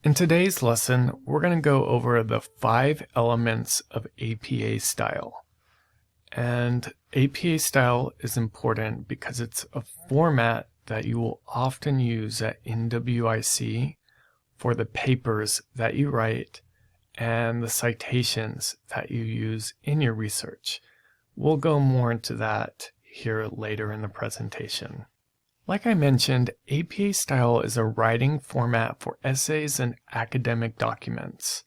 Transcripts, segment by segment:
In today's lesson, we're going to go over the 5 elements of APA style. And APA style is important because it's a format that you will often use at NWIC for the papers that you write and the citations that you use in your research. We'll go more into that here later in the presentation. Like I mentioned, APA style is a writing format for essays and academic documents.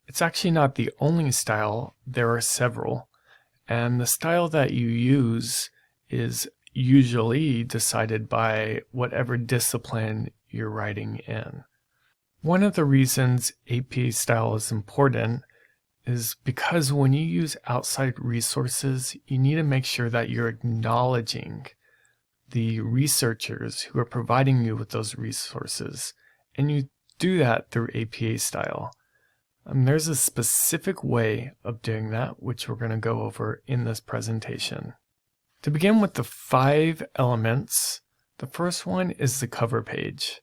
It's actually not the only style, there are several, and the style that you use is usually decided by whatever discipline you're writing in. One of the reasons APA style is important is because when you use outside resources, you need to make sure that you're acknowledging the researchers who are providing you with those resources, and you do that through APA style. There's a specific way of doing that, which we're going to go over in this presentation. To begin with the 5 elements, the first one is the cover page.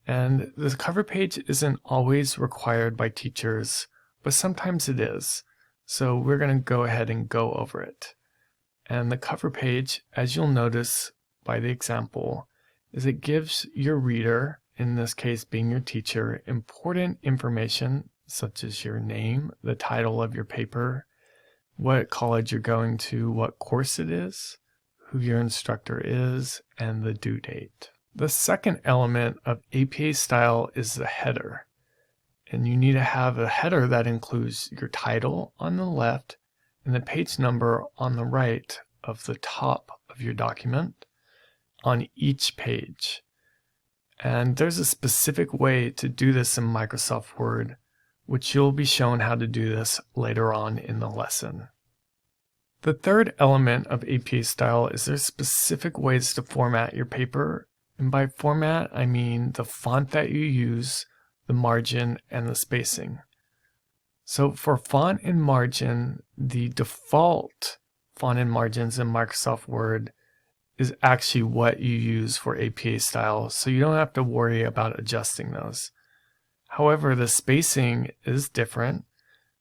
And the cover page isn't always required by teachers, but sometimes it is. So we're going to go ahead and go over it. And the cover page, as you'll notice by the example, is it gives your reader, in this case being your teacher, important information such as your name, the title of your paper, what college you're going to, what course it is, who your instructor is, and the due date. The second element of APA style is the header. And you need to have a header that includes your title on the left and the page number on the right of the top of your document on each page. And there's a specific way to do this in Microsoft Word, which you'll be shown how to do this later on in the lesson. The third element of APA style is there's specific ways to format your paper. And by format, I mean the font that you use, the margin, and the spacing. So for font and margin, the default font and margins in Microsoft Word is actually what you use for APA style, so you don't have to worry about adjusting those. However, the spacing is different.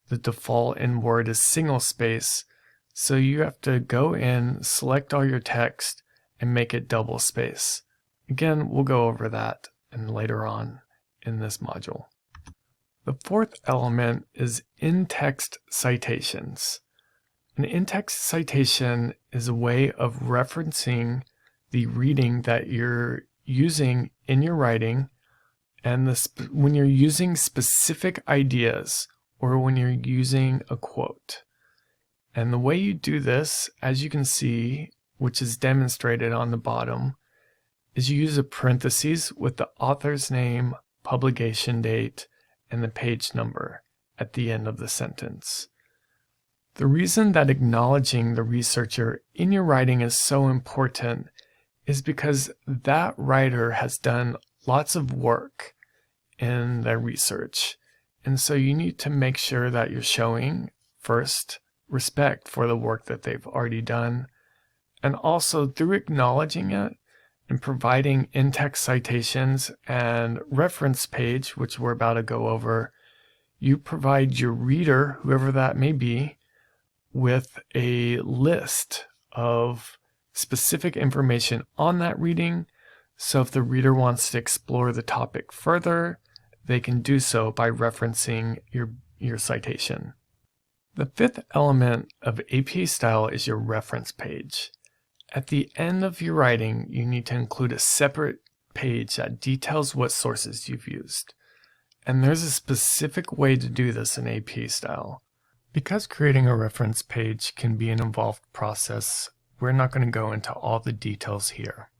The default in Word is single space, so you have to go in, select all your text, and make it double space. Again, we'll go over that and later on in this module. The fourth element is in-text citations. An in-text citation is a way of referencing the reading that you're using in your writing, and when you're using specific ideas or when you're using a quote. And the way you do this, as you can see, which is demonstrated on the bottom, is you use a parentheses with the author's name, publication date, and the page number at the end of the sentence. The reason that acknowledging the researcher in your writing is so important is because that writer has done lots of work in their research. And so you need to make sure that you're showing, first, respect for the work that they've already done, and also through acknowledging it and providing in-text citations and reference page, which we're about to go over, you provide your reader, whoever that may be, with a list of specific information on that reading. So if the reader wants to explore the topic further, they can do so by referencing your citation. The fifth element of APA style is your reference page. At the end of your writing, you need to include a separate page that details what sources you've used. And there's a specific way to do this in APA style. Because creating a reference page can be an involved process, we're not going to go into all the details here.